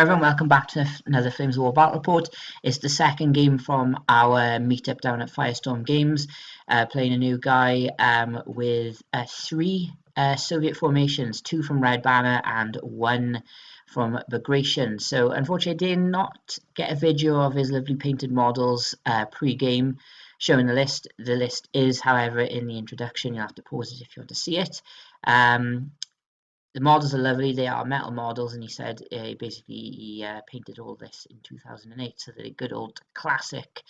everyone, welcome back to another Flames of War Battle Report. It's the second game from our meetup down at Firestorm Games, playing a new guy with three Soviet formations, 2 from Red Banner and 1 from Bagration. So unfortunately I did not get a video of his lovely painted models pre-game showing the list. The list is, however, in the introduction. You'll have to pause it if you want to see it. The models are lovely. They are metal models, and he said he painted all this in 2008, so they're good old classic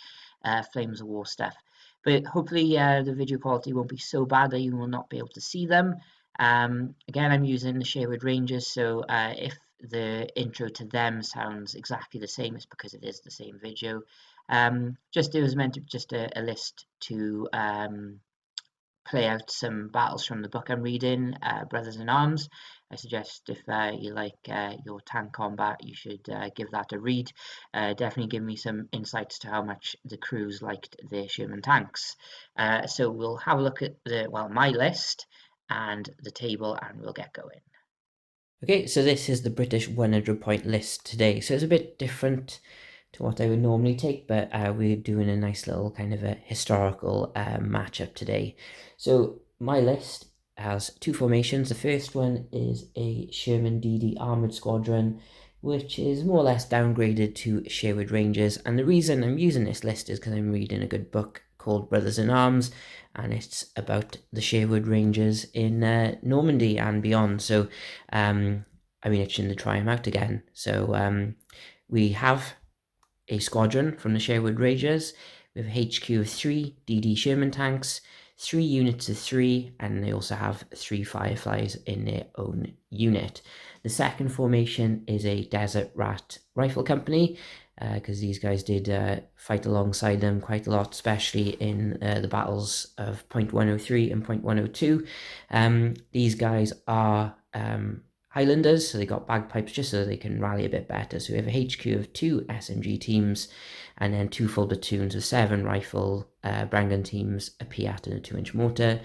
Flames of War stuff. But hopefully the video quality won't be so bad that you will not be able to see them. Again, I'm using the Sherwood Rangers, so if the intro to them sounds exactly the same, it's because it is the same video. It was meant to just a list to play out some battles from the book I'm reading, Brothers in Arms. I suggest if you like your tank combat, you should give that a read. Definitely give me some insights to how much the crews liked their Sherman tanks. So we'll have a look at my list and the table, and we'll get going. Okay, so this is the British 100-point list today. So it's a bit different to what I would normally take, but we're doing a nice little kind of a historical matchup today. So my list has 2 formations. The first one is a Sherman DD Armoured Squadron, which is more or less downgraded to Sherwood Rangers. And the reason I'm using this list is because I'm reading a good book called Brothers in Arms, and it's about the Sherwood Rangers in Normandy and beyond. So I'm itching to try them out again. So we have a squadron from the Sherwood Rangers with a HQ of 3 DD Sherman tanks, 3 units of 3, and they also have 3 Fireflies in their own unit. The second formation is a Desert Rat Rifle Company, because these guys did fight alongside them quite a lot, especially in the battles of Point 103 and Point 102. These guys are Highlanders, so they got bagpipes just so they can rally a bit better. So we have a HQ of 2 SMG teams, and then 2 full platoons of 7 rifle Brangan teams, a Piat and a 2-inch mortar,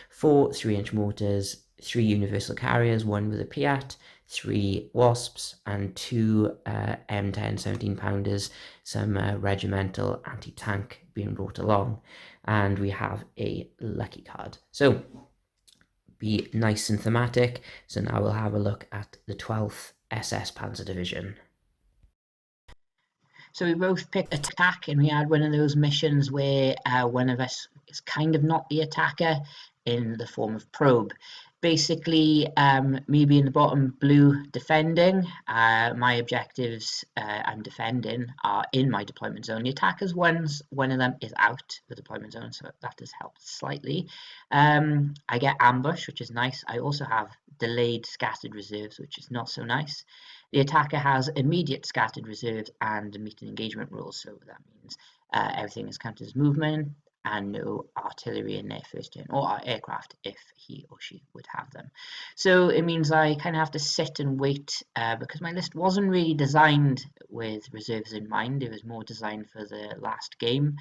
4 3-inch mortars, 3 universal carriers, 1 with a Piat, 3 Wasps, and 2 M10 17-pounders, some regimental anti-tank being brought along. And we have a lucky card. So be nice and thematic. So now we'll have a look at the 12th SS Panzer Division. So we both picked attack, and we had one of those missions where one of us is kind of not the attacker in the form of probe. Basically, me being the bottom blue defending, my objectives I'm defending are in my deployment zone. The attackers one of them is out the deployment zone, so that has helped slightly. I get ambush, which is nice. I also have delayed scattered reserves, which is not so nice. The attacker has immediate scattered reserves and meet an engagement rules, so that means everything is counted as movement and no artillery in their first turn, or aircraft if he or she would have them. So it means I kind of have to sit and wait because my list wasn't really designed with reserves in mind. It was more designed for the last game.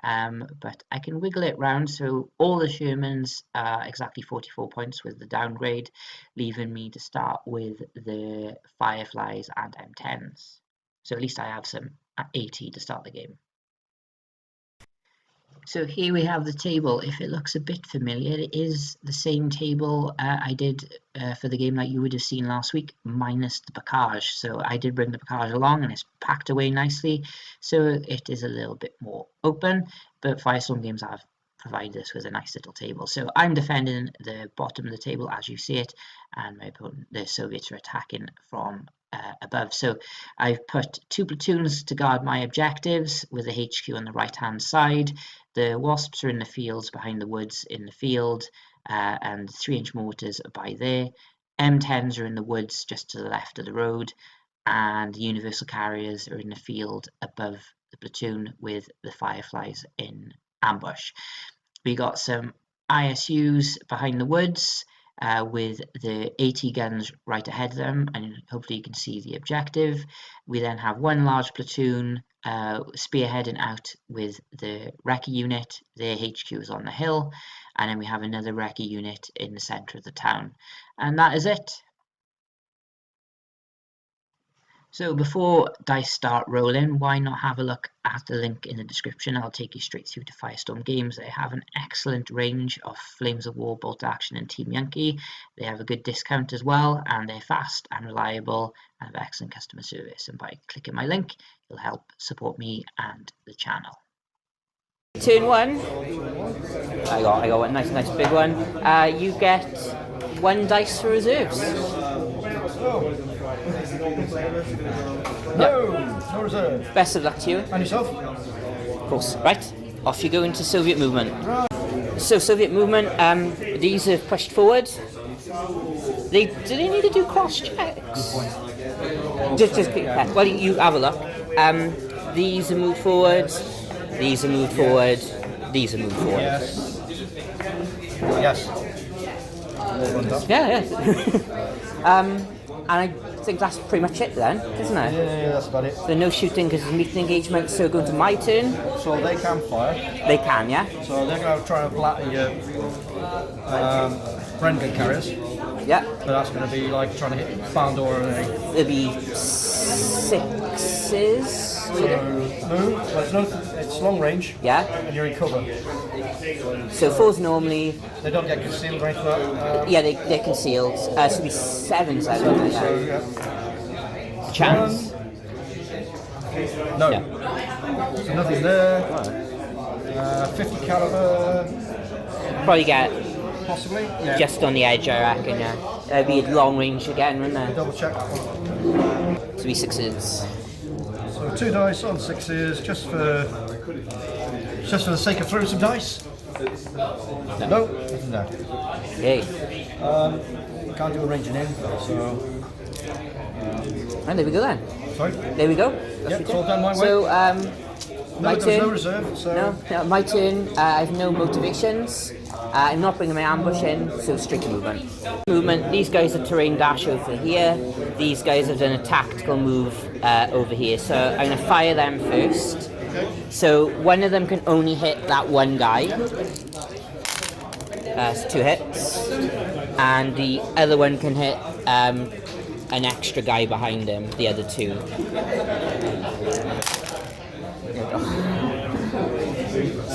But I can wiggle it round, so all the Shermans are exactly 44 points with the downgrade, leaving me to start with the Fireflies and M10s. So at least I have some at 80 to start the game. So here we have the table. If it looks a bit familiar, it is the same table I did for the game that you would have seen last week, minus the package. So I did bring the package along, and it's packed away nicely, so it is a little bit more open, but Firestorm Games have provided us with a nice little table. So I'm defending the bottom of the table as you see it, and my opponent, the Soviets, are attacking from above. So I've put 2 platoons to guard my objectives with the HQ on the right hand side. The Wasps are in the fields behind the woods in the field, and 3-inch mortars are by there. M10s are in the woods just to the left of the road, and the universal carriers are in the field above the platoon with the Fireflies in ambush. We got some ISUs behind the woods with the AT guns right ahead of them, and hopefully you can see the objective. We then have 1 large platoon spearheading out with the recce unit. Their HQ is on the hill, and then we have another recce unit in the centre of the town, and that is it. So before dice start rolling, why not have a look at the link in the description? I'll take you straight through to Firestorm Games. They have an excellent range of Flames of War, Bolt Action and Team Yankee. They have a good discount as well, and they're fast and reliable and have excellent customer service. And by clicking my link, you'll help support me and the channel. Turn 1. I got one nice big one. You get 1 dice for reserves. No reserve. Best of luck to you. And yourself? Of course. Right, off you go into Soviet movement. So Soviet movement, these are pushed forward. Do they need to do cross checks? Well, you have a look. These are moved forward. These are moved forward. These are moved forward. Yes. Yeah. And I think that's pretty much it then, isn't it? Yeah, that's about it. So no shooting because it's meeting engagement. So going to my turn. So they can fire. They can, yeah. So they're going to try and blatter your Brendan carriers. Yeah. But that's going to be like trying to hit barn door and everything. There'll be 6s. So it's long range. Yeah. And you're in cover. So 4s normally. They don't get concealed or anything like that. Yeah, they're concealed. So it'll be 7s. I don't know. So yeah. Chance. No. Yeah. So nothing there. 50 caliber. Probably get Possibly. Yeah. just on the edge, I reckon. Yeah. It'll be long range again, wouldn't it? Double check. So be 6s. So 2 dice on 6s, just for the sake of throwing some dice. No, nothing there. Yay. Can't do a ranging in, so. And there we go then. Sorry. There we go. Yep, it's all done my way. So my There's turn. no reserve. So. No, my turn. I have no motivations. I'm not bringing my ambush in, so strict movement. These guys are terrain dash over here. These guys have done a tactical move over here. So I'm going to fire them first. So one of them can only hit that one guy. That's 2 hits. And the other one can hit an extra guy behind him, the other 2.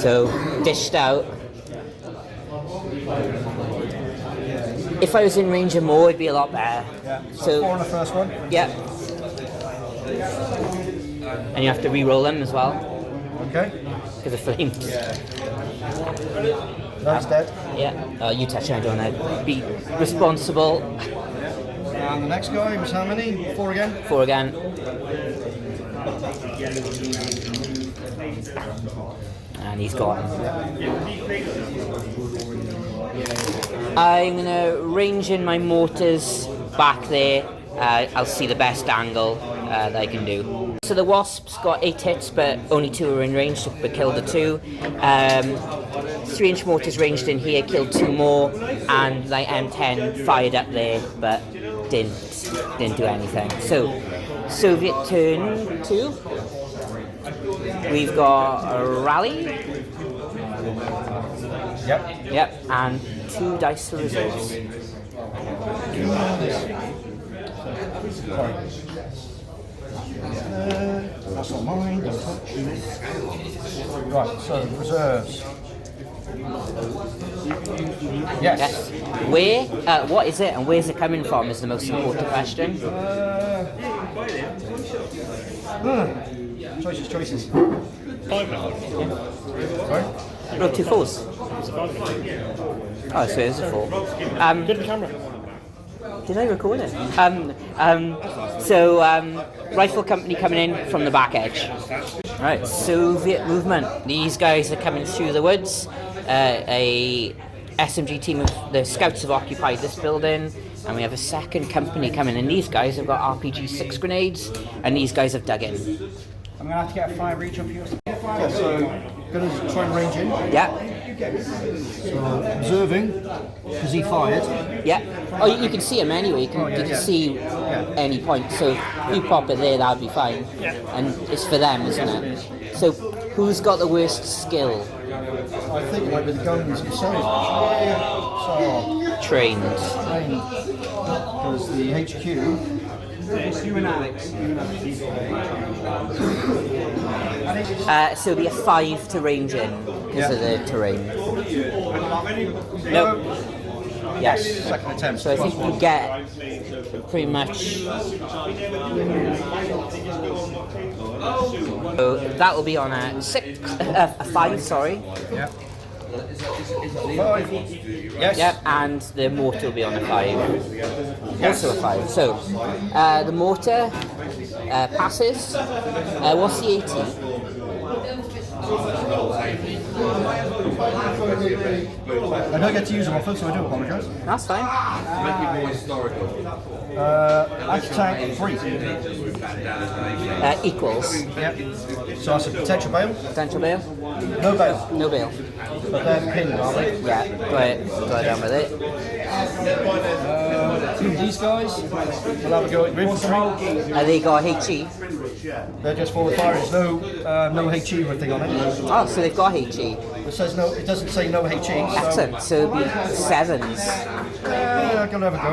So dished out. If I was in range of more, it'd be a lot better. Yeah. So 4 on the first one. yeah. And you have to re-roll them as well Okay. because of flames. That's dead. Yeah. You touch it, I don't know. Be responsible. And the next guy was how many? 4 again. 4 again. And he's gone. I'm gonna range in my mortars back there. I'll see the best angle that I can do. So the Wasps got 8 hits, but only 2 were in range, but killed the 2. 3-inch mortars ranged in here, killed 2 more, and like M10 fired up there, but didn't do anything. So Soviet turn 2. We've got a rally. Yep, and 2 dice for reserves. That's not mine, don't touch. Right, so reserves. Yes. Where, what is it and where's it coming from is the most important question. Choices. 5.5. Sorry? No, 2 4s. Oh, so it is a 4. Good camera. Did I record it? Rifle company coming in from the back edge. Right, Soviet movement. These guys are coming through the woods. A SMG team of the scouts have occupied this building, and we have a second company coming in. These guys have got RPG 6 grenades, and these guys have dug in. I'm going to have to get a fire reach up here. Yeah, so going to try and range in. Yeah. So observing, because he fired. Yeah. Oh, you can see him anyway. You can see any point. So if you pop it there, that'd be fine. And it's for them, isn't it? So who's got the worst skill? I think it might be the guns themselves. So Trained. because the HQ So it'll be a 5 to range in because of the terrain. Nope. Yes. Second attempt. So I think you get pretty much. So that will be on a 5. Sorry. Yeah. 5. Yes. Yep, and the mortar will be on a 5. Also a 5. So the mortar passes. What's the 80? I don't get to use them often, so I do apologise. That's fine. Anti-tank 3. Equals. Yep. So that's a potential bail. Potential bail? No bail. No bail. But they're pinned, aren't they? Yeah, go down with it. These guys will have a go at your infantry. They got HE. They're just forward fire. There's no HE or thing on it. Oh, so they've got HE. It says no. It doesn't say no HE. So Excellent. So it'll be 7s. I'm gonna have a go.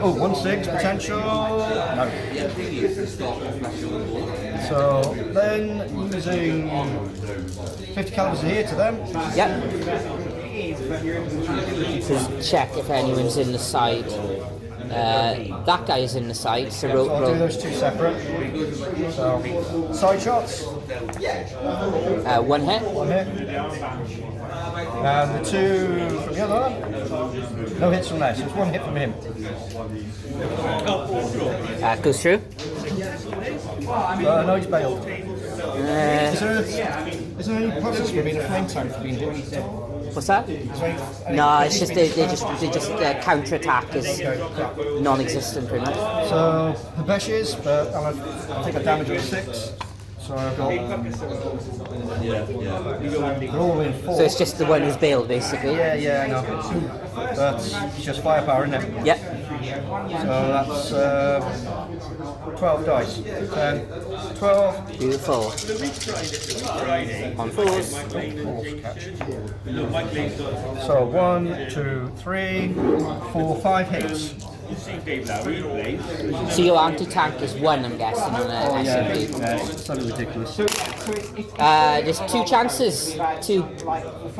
Oh, 1/6 potential. No. So then using 50 calibers here to them. Yep. Just check if anyone's in the side. That guy is in the side, so So I'll do those two separate. So side shots. 1 hit. 1 hit. And the 2 from the other one. No hits from there, so it's 1 hit from him. Goes through. No, he's bailed. Is there any process for being a flame tank for being hit? What's that? No, it's just they just counter attack is non-existent pretty much. So the best is, but I think I damage on 6. So I've got. They're all in 4. So it's just the one who's bailed basically. Yeah, I know. But it's just firepower, isn't it? Yep. So that's 12 dice. 10, 12. Beautiful. On 4s. So 1, 2, 3, 4, 5 hits. So your anti-tank is 1, I'm guessing, on an SMP. Yeah, it's something ridiculous. There's 2 chances to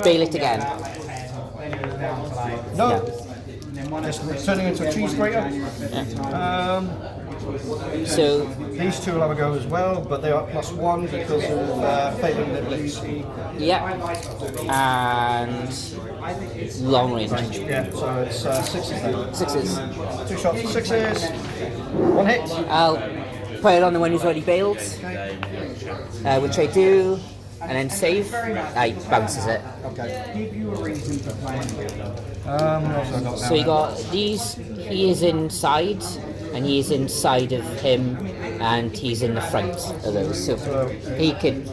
bail it again. No. Just turning into a cheese grater. So These 2 will have a go as well, but they are +1 because of failing the blitz. yeah, and long range. Yeah, so it's 6s then. 6s. 2 shots for 6s. 1 hit. I'll put it on the one who's already bailed, which I do, and then save. I bounces it. Okay. What else have I got now? So you got these. He is inside, and he is inside of him, and he's in the front of those. So he could,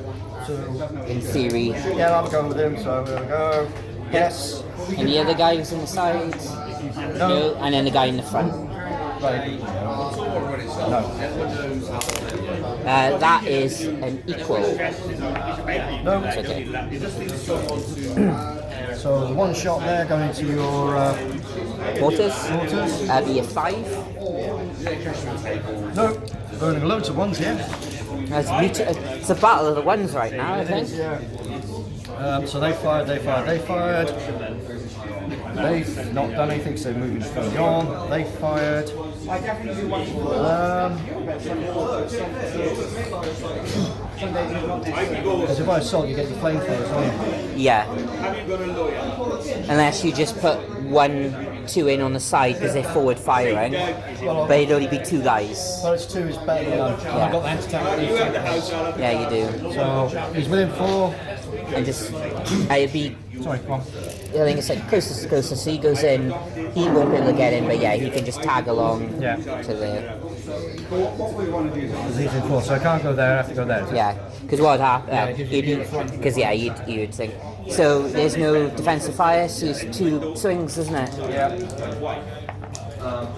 in theory. Yeah, I'll go with him, so there we go. Yes. And the other guy who's in the side. No. And then the guy in the front. Right. No. That is an equal. No. It's okay. So the 1 shot there going into your Mortars. mortars. Be a 5. No. Burning loads of 1s here. It's a battle of the ones right now, I think. So they fired. They've not done anything, so they're moving slowly on. They fired. Because if I assault, you get your flamethrowers, don't you? Yeah. Unless you just put 1, 2 in on the side because they're forward firing, but it'd only be 2 guys. Well, it's 2 is better than 1. Yeah. I've got the anti-tank. Yeah, you do. So he's within 4. And just, it'd be, Sorry, come on. I think it's like closest to closest. So he goes in, he won't be able to get in, but yeah, he can just tag along Yeah. to the. Because he's in 4, so I can't go there. I have to go there. Yeah, because what happened? Yeah, it gives you the front. Because yeah, you'd think. So there's no defensive fire, so it's 2 swings, isn't it? Yeah.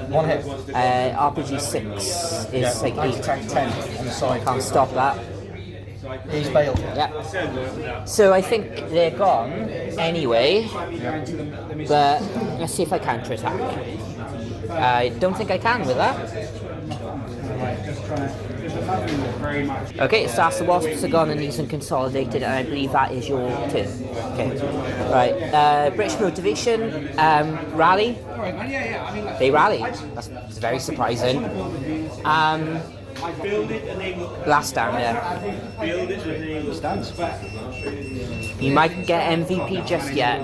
1 hit. RPG 6 is like 8. Anti-tank 10 on the side. Can't stop that. He's bailed. Yeah. So I think they're gone anyway. But let's see if I counter-attack. I don't think I can with that. Okay, so that's the wasps are gone and these are consolidated, and I believe that is your turn. Okay. Right. British motivation. Rally. They rally. That's very surprising. Last down, yeah. You might get MVP just yet.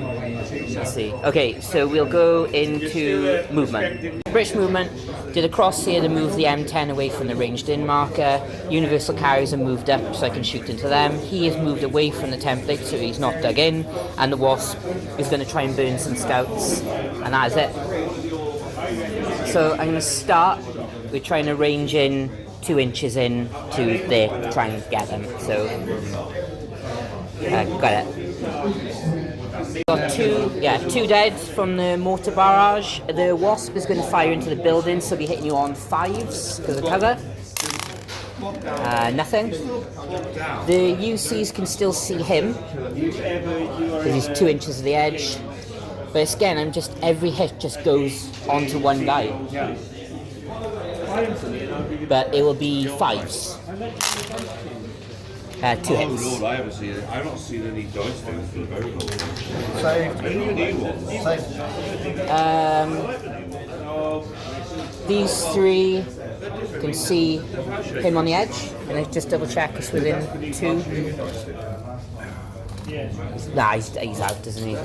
Let's see. Okay, so we'll go into movement. British movement did a cross here to move the M10 away from the ranged in marker. Universal carriers are moved up so I can shoot into them. He is moved away from the template so he's not dug in. And the wasp is going to try and burn some scouts. And that is it. So I'm going to start with trying to range in 2 inches in to there to try and get them. So got it. Got two dead from the mortar barrage. The wasp is going to fire into the building, so we'll be hitting you on 5s because of cover. Nothing. The UCs can still see him because he's 2 inches of the edge. But again, every hit just goes onto one guy. But it will be 5s. 2 hits. Overall, I've not seen any dice things for very long. These 3 can see him on the edge. Can I just double check us within 2? Nah, he's out, isn't he?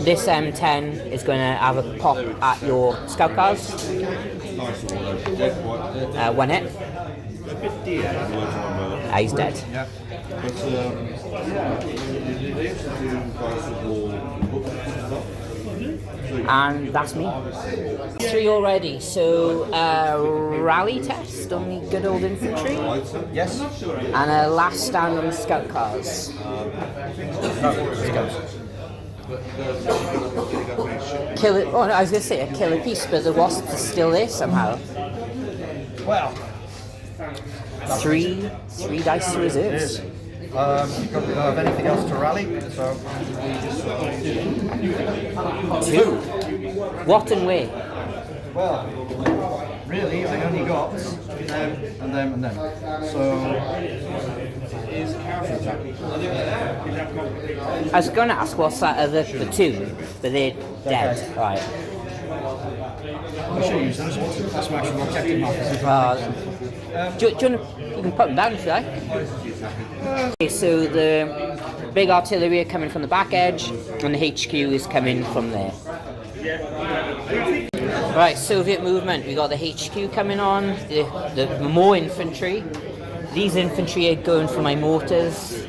This M10 is going to have a pop at your scout cars. 1 hit. He's dead. And that's me. 3 already, so rally test on the good old infantry. Yes. And a last stand on the scout cars. Kill it. Oh, no, I was going to say a killer piece, but the wasp is still there somehow. Well. 3 dice to reserves. You probably don't have anything else to rally, so... 2. What and where? Well, really, I only got them and them and them. So... I was going to ask what's that other platoon, but they're dead. Right. I should use those ones. That's my actual objective markers. Do you want to, you can put them down if you like. Okay, so the big artillery are coming from the back edge, and the HQ is coming from there. Right, Soviet movement. We got the HQ coming on, the more infantry. These infantry are going for my mortars.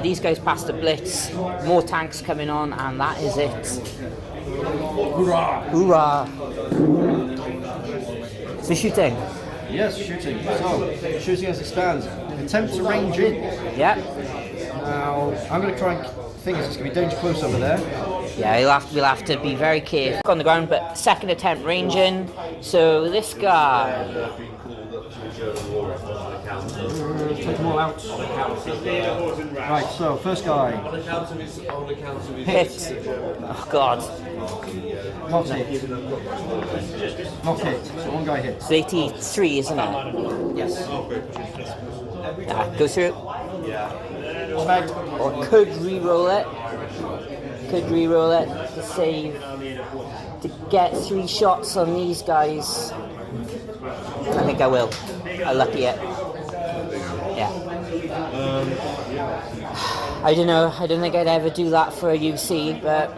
These guys passed the blitz. More tanks coming on, and that is it. Hoorah! Hoorah! So shooting. Yes, shooting. So, shooting as it stands. Attempt to range in. Yeah. Now, I'm going to try and think it's going to be danger close over there. Yeah, we'll have to be very careful on the ground, but second attempt range in. So this guy. Take them all out. Right, so first guy. Hit. Oh god. Not hit. Not hit. So one guy hits. It's 83, isn't it? Yes. Go through. Bag. Or could re-roll it. Could re-roll it to save. To get 3 shots on these guys. I think I will. I'll lucky it. Yeah. I don't know. I don't think I'd ever do that for a UC, but.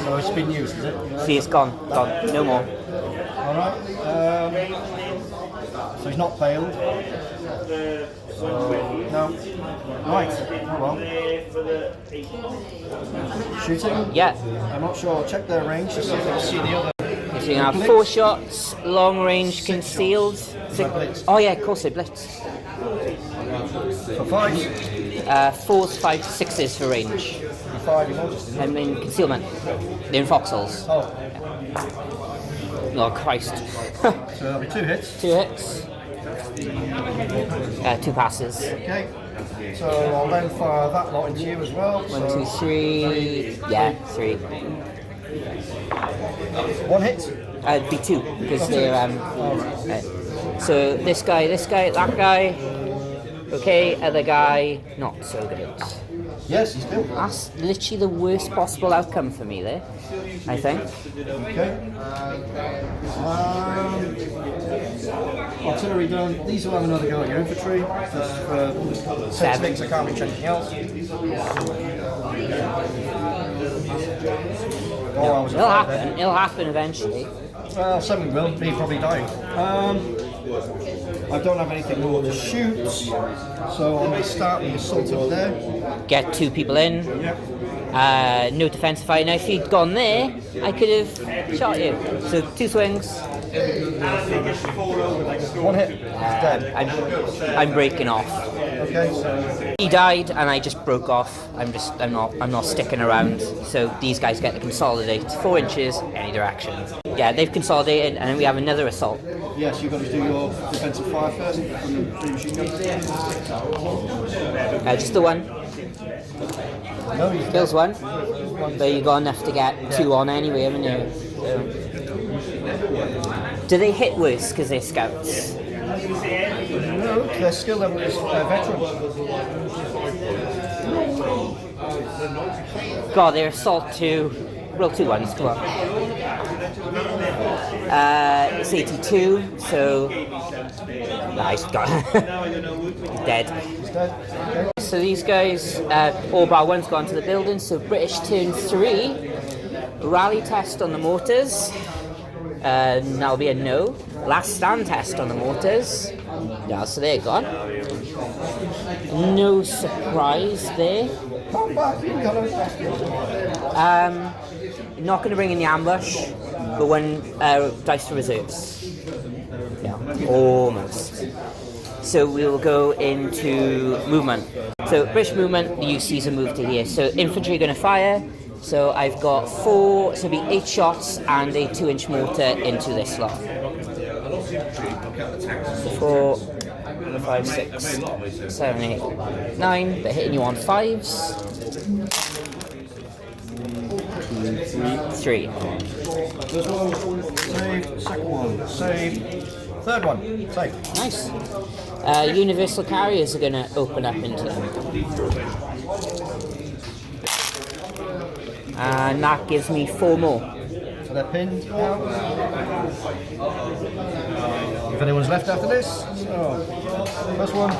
So it's been used, is it? See, it's gone. Gone. No more. Alright. So he's not failed. No. Right. Oh well. Shooting? Yeah. I'm not sure. I'll check their range to see if I can see the other. So you have 4 shots, long range concealed. Oh yeah, of course they blitz. For 5. 4s, 5s, 6s for range. For 5, you want just. I mean concealment. They're in foxholes. Oh. Oh, Christ. So that'll be 2 hits. 2 hits. 2 passes. Okay. So I'll then fire that lot into you as well. 1, 2, 3. Yeah, 3. 1 hit. It'd be 2 because they're so this guy, that guy. Okay, other guy, not so good. Yes, he's still. That's literally the worst possible outcome for me there, I think. Okay. Artillery done. These will have another go at your infantry. Just for six, I can't reach anything else. It'll happen eventually. Well, something will. Me probably dying. I don't have anything more to shoot, so I'm going to start with the assault over there. Get 2 people in. Yep. No defense fire. Now, if you'd gone there, I could have shot you. So 2 swings. 1 hit. He's dead. I'm breaking off. Okay, so He died, and I just broke off. I'm not sticking around. So these guys get to consolidate 4 inches any direction. Yeah, they've consolidated, and then we have another assault. yes, you've got to do your defensive fire first from the 3 machine guns. Just the one. No, he's Kills 1. But you got enough to get 2 on anyway, haven't you? So. Do they hit worse because they're scouts? No, their skill level is veterans. God, their assault 2. Roll 2 ones, come on. It's 82, so. Nice, got dead. He's dead. Okay. So these guys, all bar 1's gone to the building, so British turn 3. Rally test on the mortars. That'll be a no. Last stand test on the mortars. Yeah, so they're gone. No surprise there. Not going to bring in the ambush, but 1 dice for reserves. Yeah, almost. So we will go into movement. So British movement, the UCs are moved to here. So infantry are going to fire. So I've got 4, so it'll be 8 shots and a 2-inch mortar into this slot. 4, 5, 6, 7, 8, 9. They're hitting you on 5s. 3. First one, save. Second one, save. Third one, save. Nice. Universal carriers are going to open up into them. And that gives me 4 more. So they're pinned now. If anyone's left after this, so first one,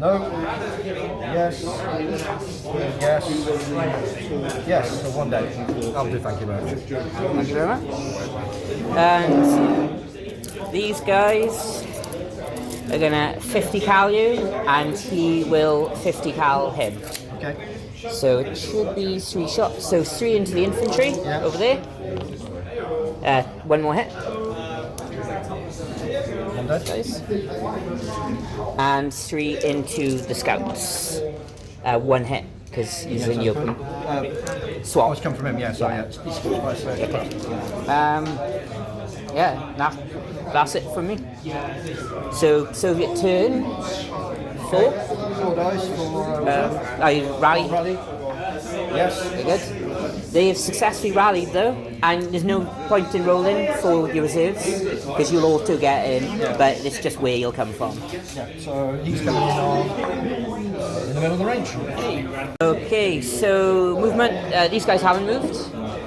no, yes, yes, yes, so 1 dead. I'll do, thank you very much. Thank you very much. And these guys are gonna 50 cal you, and he will 50 cal him. Okay. So it should be 3 shots. So 3 into the infantry over there. 1 more hit. 1 dead. Guys. And 3 into the scouts. 1 hit because he's in the open. Swap. Oh, it's come from him, yeah, sorry. Yeah, that's it from me. So Soviet turn 4. 4 dice for I rally. rally. Yes. Very good. They have successfully rallied though, and there's no point in rolling for your reserves because you'll auto get in, but it's just where you'll come from. Yeah, so he's coming in the middle of the range. Okay, so movement. These guys haven't moved.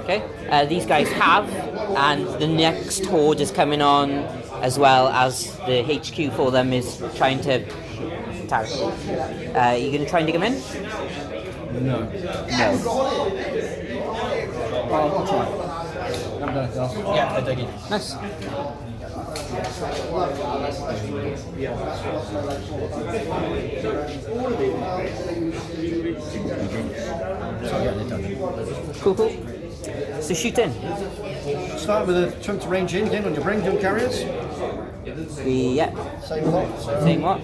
Okay, these guys have, and the next horde is coming on, as well as the HQ for them is trying to attack. You going to try and dig them in? No. No. I'll try. Yeah, I dig it. Nice. So yeah, they're done. Cool. So shoot in. Start with a chunk to range in again on your brain gun carriers. Yeah. Same lot. So Same what?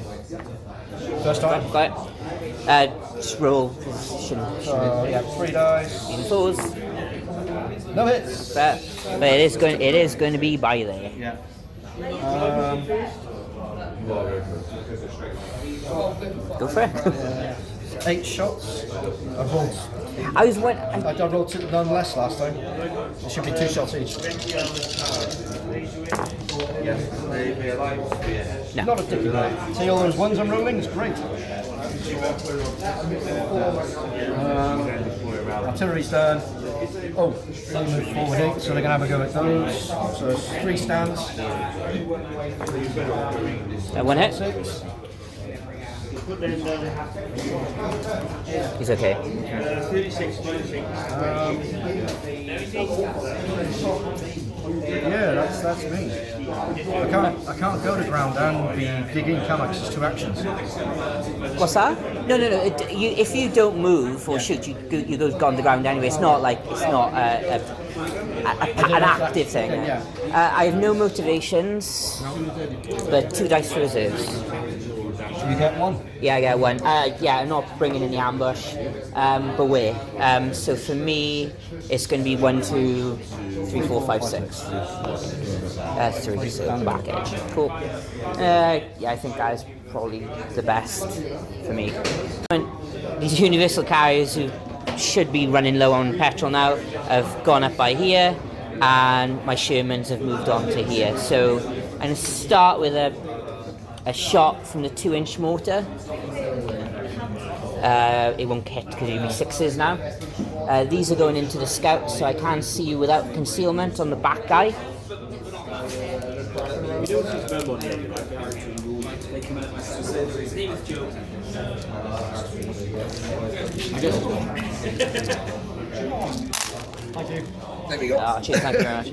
first time. Got it. Just roll. Shouldn't So yeah, 3 dice. be in 4s. No hits. But it is going to be by there. Yeah. Go for it. 8 shots. I rolled. I rolled none less last time. It should be 2 shots each. No. Not a difficult. See all those ones I'm rolling? It's great. Artillery's done. Oh, they move forward 8, so they're going to have a go at those. So it's 3 stands. One hit. 6. He's okay. Yeah, that's me. I can't go to ground and be digging Kamax. It's 2 actions. What's that? No. If you don't move or shoot, you go on the ground anyway. It's not an active thing. Yeah. I have no motivations, but 2 dice for reserves. You get 1. Yeah, I get 1. I'm not bringing in the ambush, but where? So for me, it's going to be 1, 2, 3, 4, 5, 6. 3, so back edge. Cool. I think that is probably the best for me. These universal carriers who should be running low on petrol now have gone up by here, and my Shermans have moved on to here. So I'm going to start with a shot from the 2-inch mortar. It won't hit because you'll be 6s now. These are going into the scouts, so I can see you without concealment on the back guy. Thank you. There we go. Cheers, thank you very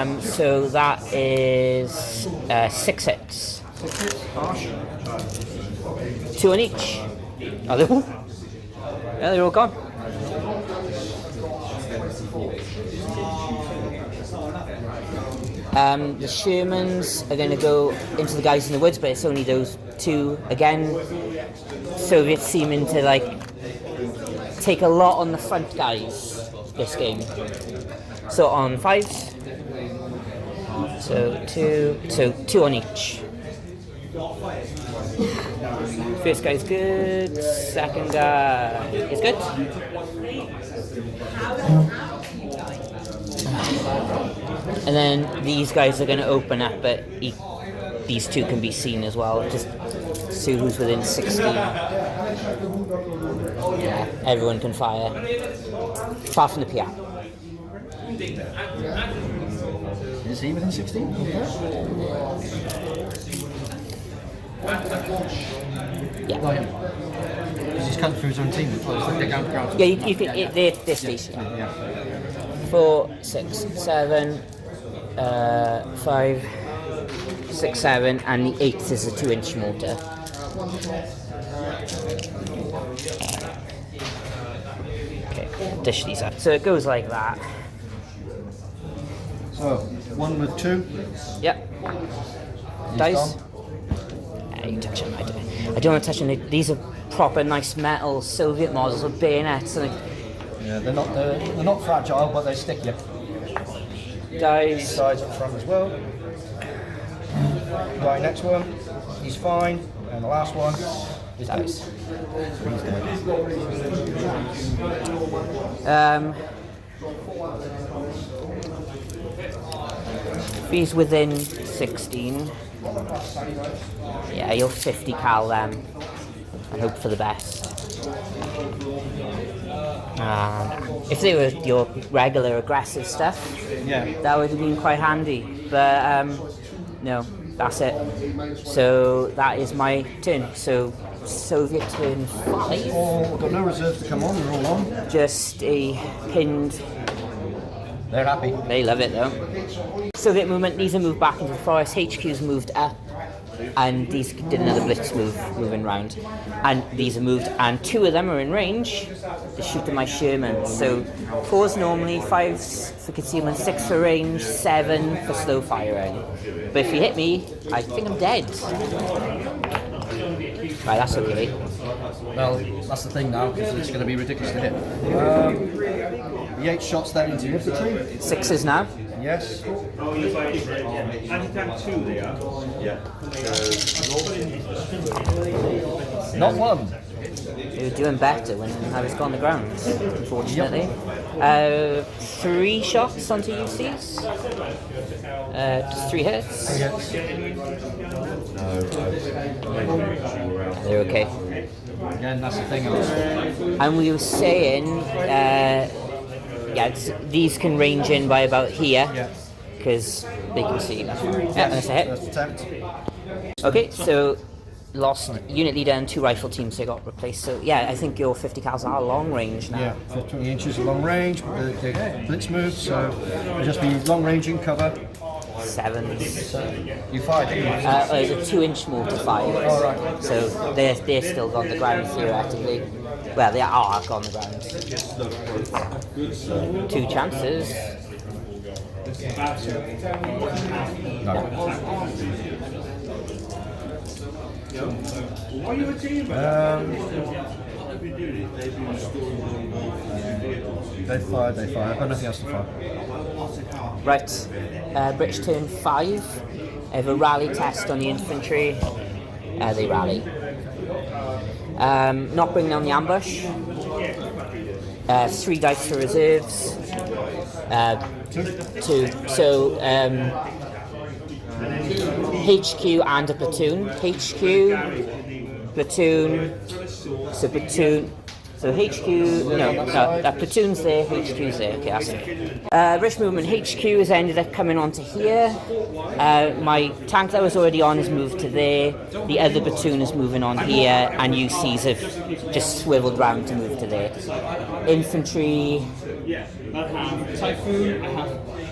much. So that is 6 hits. 6 hits. Harsh. 2 on each. Oh, they're all? Yeah, they're all gone. The Shermans are going to go into the guys in the woods, but it's only those 2 again. Soviets seeming to take a lot on the front guys this game. So on 5s. So 2 on each. First guy's good, second guy is good. And then these guys are going to open up, but these 2 can be seen as well. Just see who's within 16. Yeah, everyone can fire. Apart from the PI. Is he within 16? Yeah. Because he's come through his own team. Yeah, you can. They're stationary. Yeah. 4, 6, 7, 5, 6, 7, and the 8th is a 2-inch mortar. Okay, dish these up. So it goes like that. So 1 with 2. Yep. He's Dice. gone. You touch them. I don't want to touch them. These are proper nice metal Soviet models with bayonets. And Yeah, they're not fragile, but they stick you. dice. Sides up front as well. Right, next one. He's fine. And the last one is Dice. He's dead. If he's within 16, yeah, you'll 50 cal them and hope for the best. If they were your regular aggressive stuff, Yeah. that would have been quite handy. But no, that's it. So that is my turn. So Soviet turn 5. Oh, we've got no reserves to come on. They're all on. Just a pinned. They're happy. They love it though. Soviet movement, these are moved back into the forest, HQ's moved up, and these did another blitz move, moving round. And these are moved, and 2 of them are in range to shoot at my Sherman. So 4s normally, 5s for concealment, 6 for range, 7 for slow firing. But if you hit me, I think I'm dead. Right, that's okay. Well, that's the thing now, because it's going to be ridiculous to hit. The 8 shots then into infantry. 6s now. Yes. Not one. You were doing better when I was on the ground, unfortunately. 3 shots onto UCs. Just 3 hits. Yes. They're okay. Again, that's the thing. And we were saying, these can range in by about here, because they can see. Yeah, that's a hit. First attempt. Okay, so lost unit leader and 2 rifle teams, they got replaced. So yeah, I think your 50 cals are long range now. Yeah, for 20 inches of long range, the blitz move, so it'll just be long range in cover. 7s. You fired, didn't you? There's a 2-inch mortar fire. Oh, right. So they're still on the ground theoretically. Well, they are on the ground. 2 chances. No. They fired. I've got nothing else to fire. Right, British turn 5. I have a rally test on the infantry. They rally. Not bringing on the ambush. 3 dice for reserves. 2. So HQ and a platoon. HQ, platoon. So platoon. So HQ, platoon's there, HQ's there. Okay, that's it. British movement HQ has ended up coming onto here. My tank that was already on has moved to there. The other platoon is moving on here, and UCs have just swiveled round to move to there. Infantry.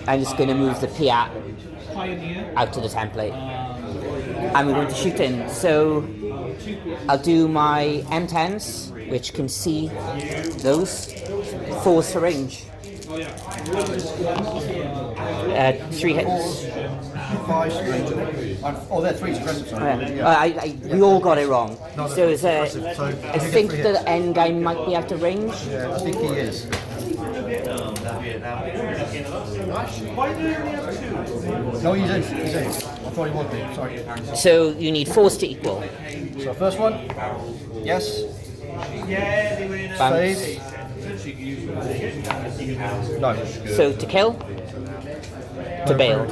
I'm just going to move the Piat out to the template. And we're going to shoot in. So I'll do my M10s, which can see those. 4s for range. 3 hits. 5 range. They're 3 aggressive, sorry. We all got it wrong. No, So it's I think three the hits. end guy might be out of range. Yeah, I think he is. No, he's in. I thought he would be. Sorry. So you need 4s to equal. So first one. Yes. Bounce. Save. No. So to kill? To bail.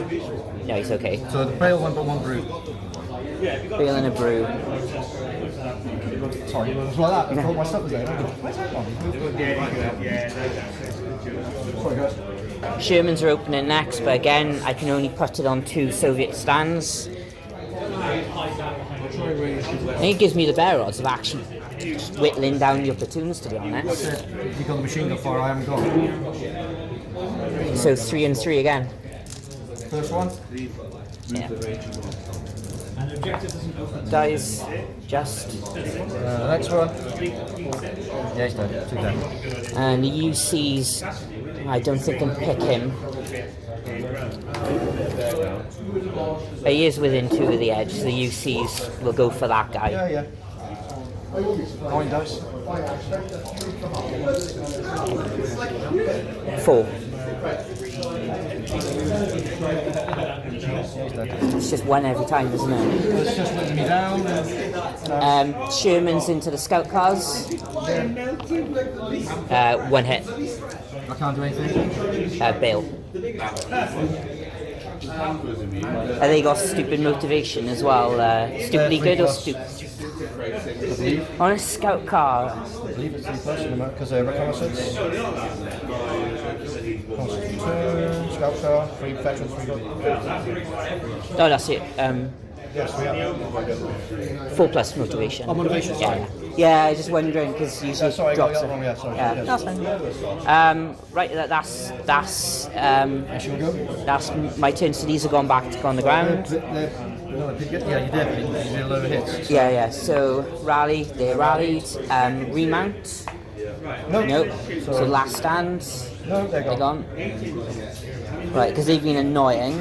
Yeah, he's okay. So the bail went but 1 brew. Bail and a brew. Sorry, it was like that. I thought my stuff was there. Sorry, guys. Shermans are opening next, but again, I can only put it on 2 Soviet stands. I think it gives me the better odds of actually whittling down your platoons, to be honest. You got the machine gun fire, I haven't got. So 3 and 3 again. First one. Yeah. Dies just. Next one. Yeah, he's dead. 2 dead. And the UCs, I don't think can pick him. He is within 2 of the edge, so the UCs will go for that guy. Yeah. 9 dice. 4. He's dead. It's just 1 every time, isn't it? It's just letting me down. Sherman's into the scout cars. 1 hit. I can't do anything. Bail. And they got stupid motivation as well. Stupidly good or stupid? On a scout car. I believe it's 3+ because they're reconnaissance. Constitution, scout car, 3 veterans, 3 good. Oh, that's it. Yes, we have. 4+ motivation. Oh, motivation, sorry. Yeah, I was just wondering because usually Sorry, I drops got it. that wrong, yeah, sorry. Yeah, Yes. that's fine. Right, that's Should we go? that's my turn. So these are going back on the ground. No, you did a load of hits. Yeah. So rally, they rallied. Remount. No. Nope. So last stands. No, they're They're gone. gone. Right, because they've been annoying.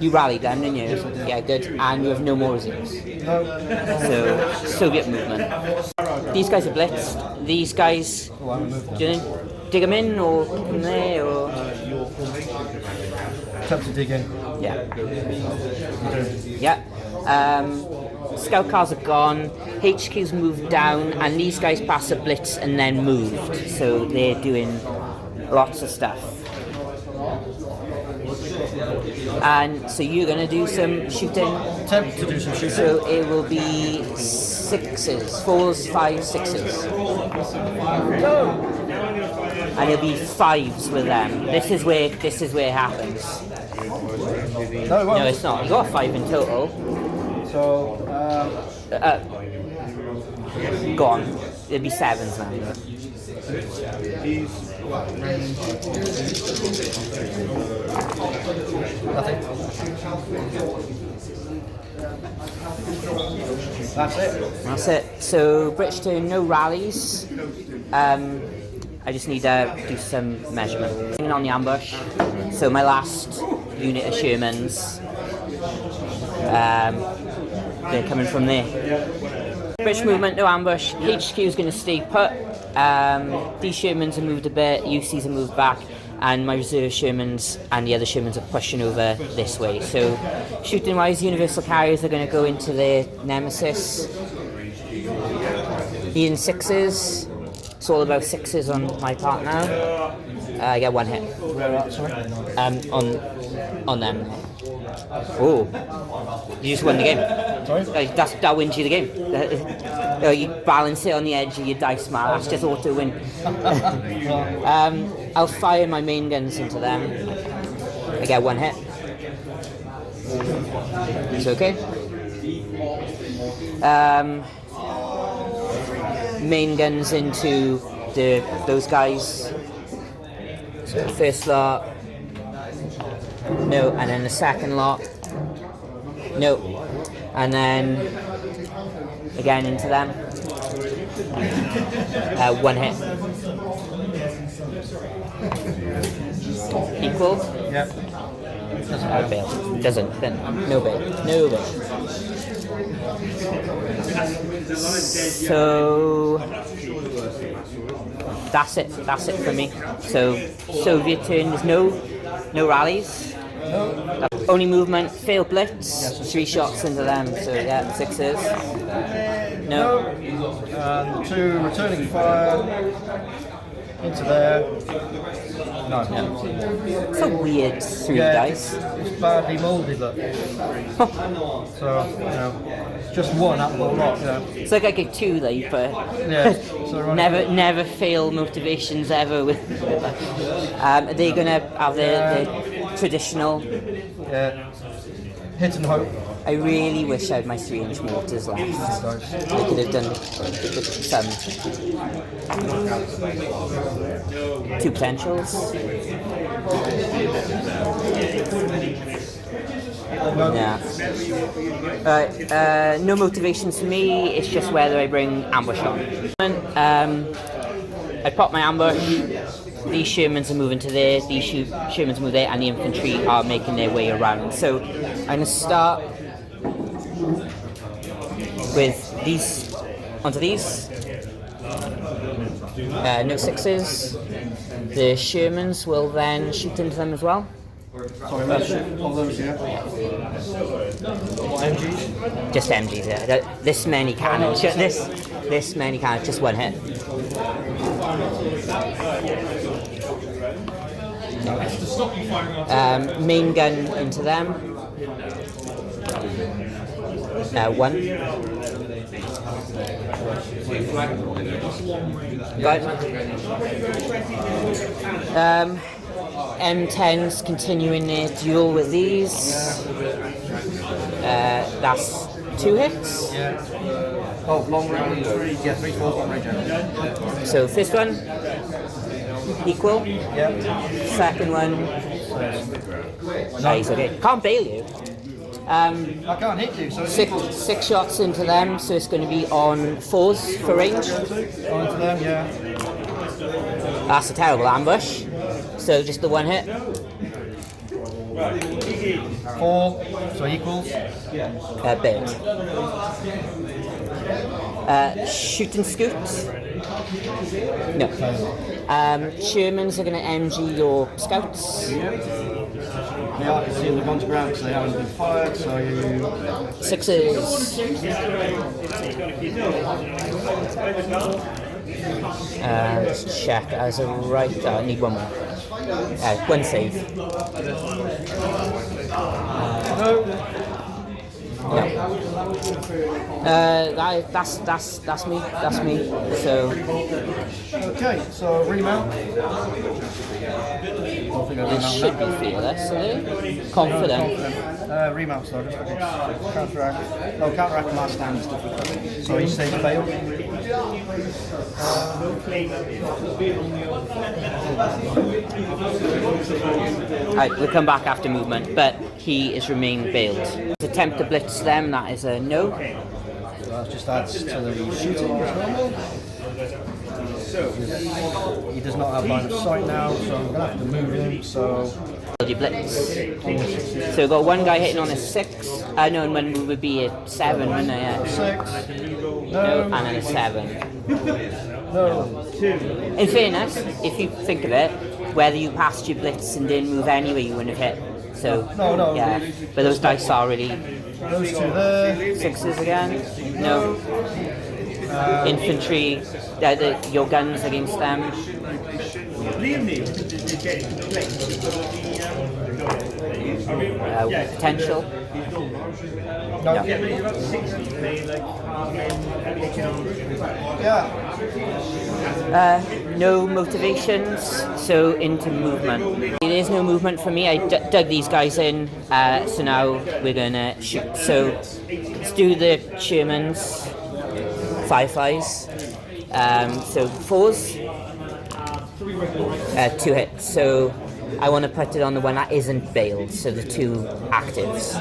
You rallied them, didn't you? Yes, I did. Yeah, good. And you have no more reserves. No. So, Soviet movement. These guys are blitzed. These guys, Oh, I removed them. do you dig them in or keep them there? Or Attempt to dig in. yeah. You do. Yeah. Scout cars are gone. HQ's moved down, and these guys pass a blitz and then moved. So they're doing lots of stuff. And so you're going to do some shooting. Attempt to do some shooting. So it will be 6s, 4s, 5s, 6s. And it'll be 5s with them. This is where it happens. No, it won't. No, it's not. You got 5 in total. So, Go on. It'll be 7s now. nothing. That's it. That's it. So British turn, no rallies. I just need to do some measurement. On the ambush. So my last unit of Shermans. They're coming from there. British movement, no ambush. HQ is going to stay put. These Shermans have moved a bit. UCs have moved back. And my reserve Shermans and the other Shermans are pushing over this way. So shooting wise, universal carriers are going to go into their nemesis. Needing 6s. It's all about 6s on my part now. I get 1 hit. Where at, sorry? On them. Oh, you just won the game. Sorry? That wins you the game. You balance it on the edge of your dice mat. That's just auto win. I'll fire my main guns into them. I get 1 hit. It's okay. Main guns into those guys. So first lot. No, and then the second lot. No, and then again into them. 1 hit. Equal. Yeah. No bail. Doesn't. Then no bail. No bail. So that's it. That's it for me. So Soviet turn. There's no rallies. No. Only movement. Failed blitz. 3 shots into them. So yeah, 6s. No. And 2 returning fire into there. No. It's a weird 3 dice. It's badly moulded, look. So, it's just 1 out of the lot, It's like I get 2 like, but Yeah. So never fail motivations ever with. Are they gonna have their traditional? Yeah. Hit and hope. I really wish I had my 3-inch mortars left. I could have done some 2 potentials. Yeah. Alright, no motivations for me, it's just whether I bring ambush on. I pop my ambush, these Shermans are moving to there, these Shermans move there, and the infantry are making their way around. So I'm going to start with these, onto these. No 6s. The Shermans will then shoot into them as well. Sorry, all those, yeah. What, MGs? Just MGs, yeah. This many cannons. This many cannons, just 1 hit. Main gun into them. 1. Right. M10s continuing their duel with these. That's 2 hits. Yeah. Oh, long range, 3 4 long range. So first one, equal. Yeah. Second one, nice. Okay, can't bail you. I can't hit you, so it's Six shots into them, so it's going to be on 4s for range. going to them, yeah. That's a terrible ambush. So just the 1 hit. 4, so equals. Build. Shoot and scoot. No. Shermans are going to MG your scouts. They are concealed, they've gone to ground because they haven't been fired, so you... 6s. Let's check as a right. I need one more. 1 save. No. That's me. That's me. So. Okay, so remount. It should be fearless, isn't it? Confident. Remount, so just counteract. No, counteract last stand stuff like that. So each stage failed. Right, we'll come back after movement, but he is remain bailed. Attempt to blitz them, that is a no. So that just adds to the shooting as normal. He does not have line of sight now, so I'm going to have to move him, so... You blitz. So we've got one guy hitting on a 6. No, and one would be a 7, wouldn't it? Yeah. 6. No, and then a 7. No. In fairness, if you think of it, whether you passed your blitz and didn't move anyway, you wouldn't have hit. So, No. yeah. But those dice are really... Those 2 there. 6s again? No. Infantry, your guns against them. Potential. No. Yeah. No motivations, so into movement. There's no movement for me. I dug these guys in, so now we're gonna shoot. So let's do the Shermans. Fireflies. So 4s. 2 hits. So I want to put it on the one that isn't bailed, so the 2 actives.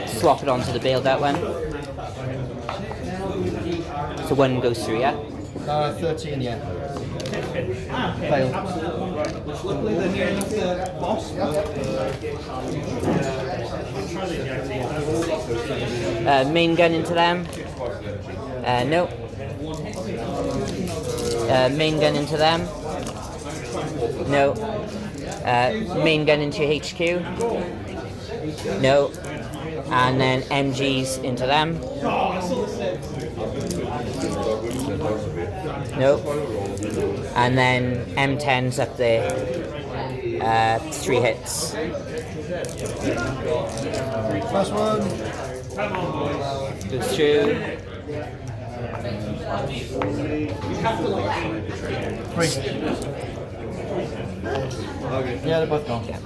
Swap it onto the bailed out one. So 1 goes through, yeah? 13, yeah. Failed. Main gun into them. No. Main gun into them. No. Main gun into your HQ. No. And then MGs into them. No. And then M10s up there. 3 hits. First one. Goes through. 3. Yeah, they're both gone. Yeah.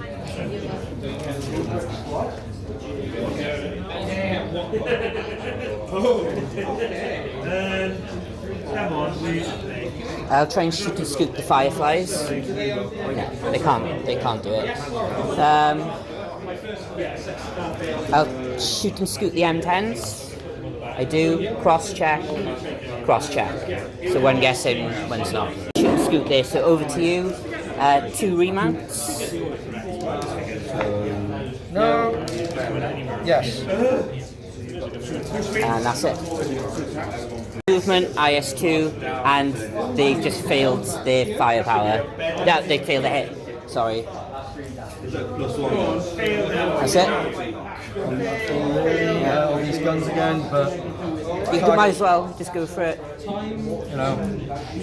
I'll try and shoot and scoop the fireflies. No, they can't do it. I'll shoot and scoop the M10s. I do cross check. So one gets in, one's not. Shoot and scoop there. So over to you. 2 remounts. No. Yes. And that's it. Movement, IS2, and they just failed their firepower. No, they failed a hit. Sorry. That's it. All these guns again, but You might as well just go for it. you know,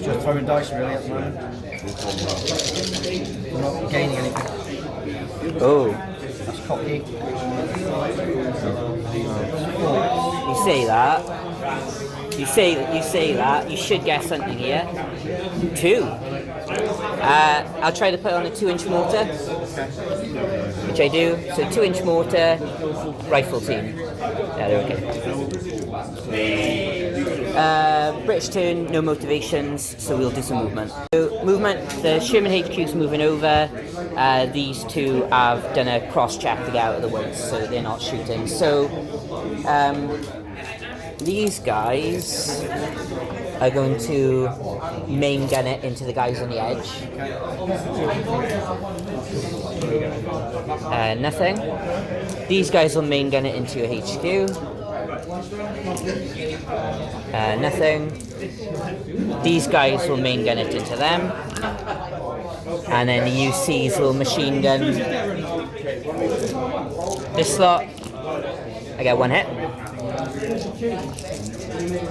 just throwing dice really at the moment. We're not gaining anything. Oh, That's cocky. you say that. You say that. You should get something here. 2. I'll try to put on a 2-inch mortar, which I do. So 2-inch mortar, rifle team. Yeah, they're okay. British turn, no motivations, so we'll do some movement. So movement, the Sherman HQ's moving over. These 2 have done a cross check to get out of the woods, so they're not shooting. So these guys are going to main gun it into the guys on the edge. Nothing. These guys will main gun it into your HQ. Nothing. These guys will main gun it into them. And then the UCs will machine gun this lot. I get one hit.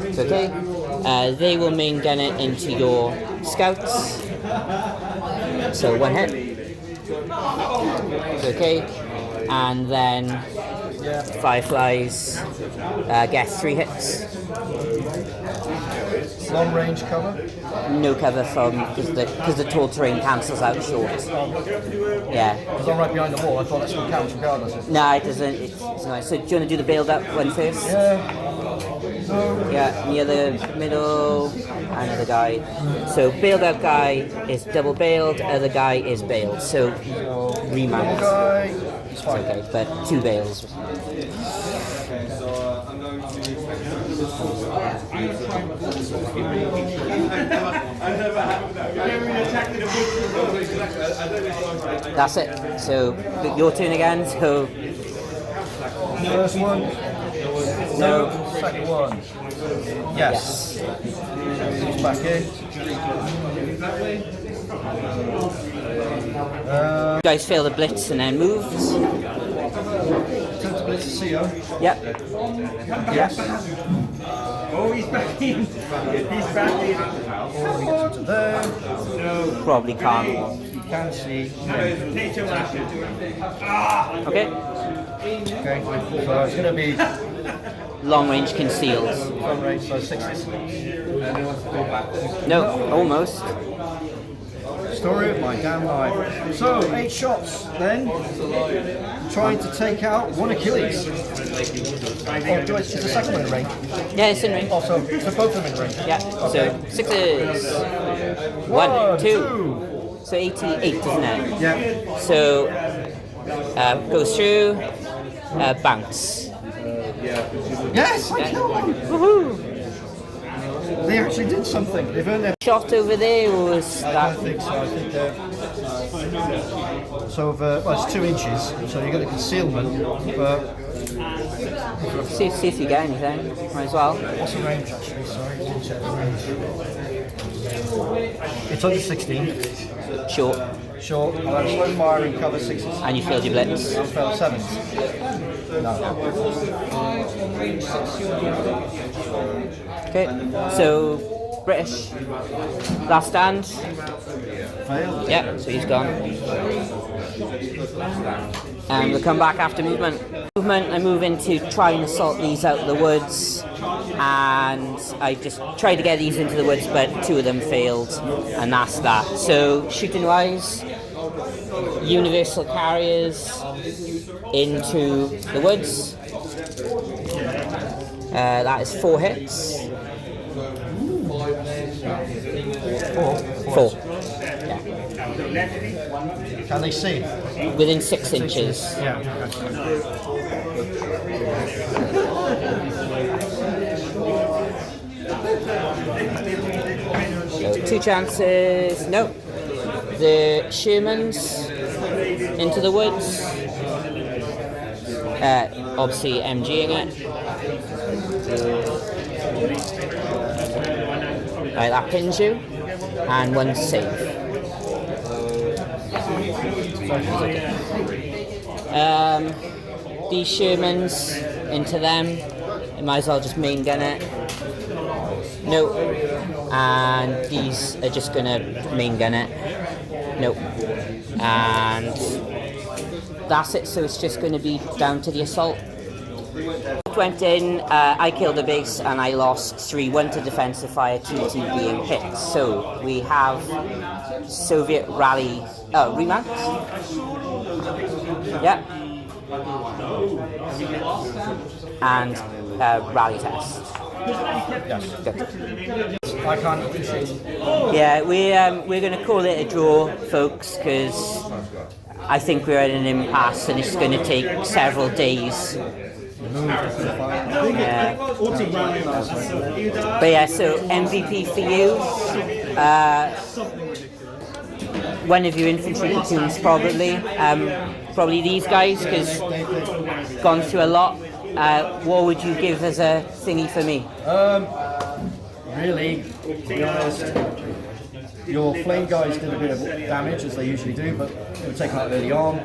It's okay. They will main gun it into your scouts. So one hit. It's okay. And then Fireflies get 3 hits. Long range cover? No cover from because the tall terrain cancels out short. Yeah. Because I'm right behind the wall, I thought this would count regardless. No, it doesn't. It's nice. So do you want to do the bailed up one first? Yeah. No. Yeah, near the middle, another guy. So bailed out guy is double bailed, other guy is bailed. So remount. Guy. It's fine. Okay, but 2 bails. That's it. So your turn again. So First one. no. Second one. Yes. Comes back in. Guys fail the blitz and then moves. Turn to blitz to CO. Yep. Yes. Oh, he's back in. He's back in. Or he gets into there. Probably can't. You can see. Okay. Okay. So it's going to be Long range conceals. long range, so 6s. No, almost. Story of my damn life. So 8 shots then. Trying to take out one Achilles. Oh, Joyce, is the second one in range? Yeah, it's in range. Also, so both of them in range. Yeah. So 6s. 1, 2. So 88, isn't it? Yeah. So goes through. Bounce. Yes, I killed one. Woohoo! They actually did something. They've earned their. Shot over there, or was I that? don't think so. I think they're. So, well, it's 2 inches, so you get a concealment, but. See if you get anything. Might as well. What's the range actually? Sorry, didn't check the range. It's under 16. Short. Short. I'll have slow firing cover 6s. And you failed your blitz. I'll fail 7s. No. Okay. So British. Last stand. Failed. Yeah. So he's gone. And we'll come back after movement. Movement, I move into try and assault these out of the woods, and I just tried to get these into the woods, but 2 of them failed, and that's that. So shooting wise, universal carriers into the woods. That is 4 hits. 4. Yeah. Can they see? Within 6 inches. Yeah. So 2 chances. No. The Shermans into the woods. Obviously MGing it. Right, that pins you. And 1 save. These Shermans into them. You might as well just main gun it. Nope. And these are just gonna main gun it. Nope. And that's it. So it's just gonna be down to the assault. Went in, I killed a base and I lost 3, 1 to defensive fire, 2 to being hit. So we have Soviet rally, remount. Yeah. And rally test. Yes. Good. I can't appreciate. Yeah, we're going to call it a draw, folks, because I think we're at an impasse and it's going to take several days moved to the fight. But yeah, so MVP for you. One of your infantry platoons, probably. Probably these guys, because gone through a lot. What would you give as a thingy for me? Really, to be honest, your flame guys did a bit of damage, as they usually do, but they were taken out early on.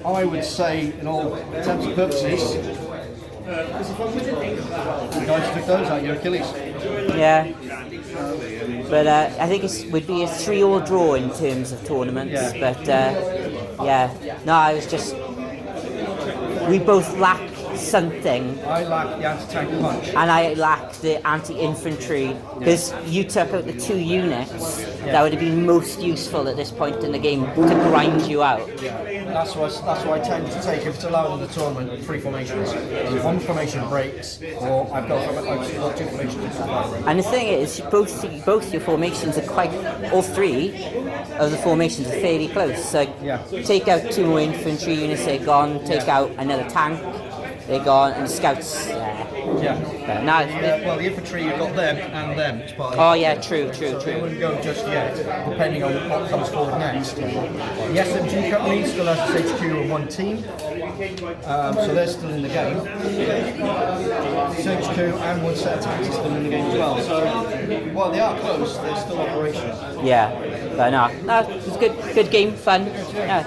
I would say, in all intents and purposes, you guys took those out, your Achilles. Yeah. But I think it would be a 3-all draw in terms of tournaments. Yeah. But yeah, no, I was just. We both lack something. I lack the anti-tank punch. And I lack the anti-infantry, because you took out the 2 units that would have been most useful at this point in the game to grind you out. That's why I tend to take, if it's allowed in the tournament, 3 formations. If one formation breaks, or I've got 2 formations. And the thing is, both your formations are all 3 of the formations are fairly close. So take out 2 more infantry units, they're gone. Take out another tank, they're gone, and the scouts. But now, well, the infantry, you've got them and them. It's part of oh yeah, true. They wouldn't go just yet, depending on what comes forward next. The SMG company still has its HQ and 1 team, so they're still in the game. Its HQ and 1 set of tanks are still in the game as well. So while they are close, they're still operational. Yeah, but no, it was good game, fun. Yeah.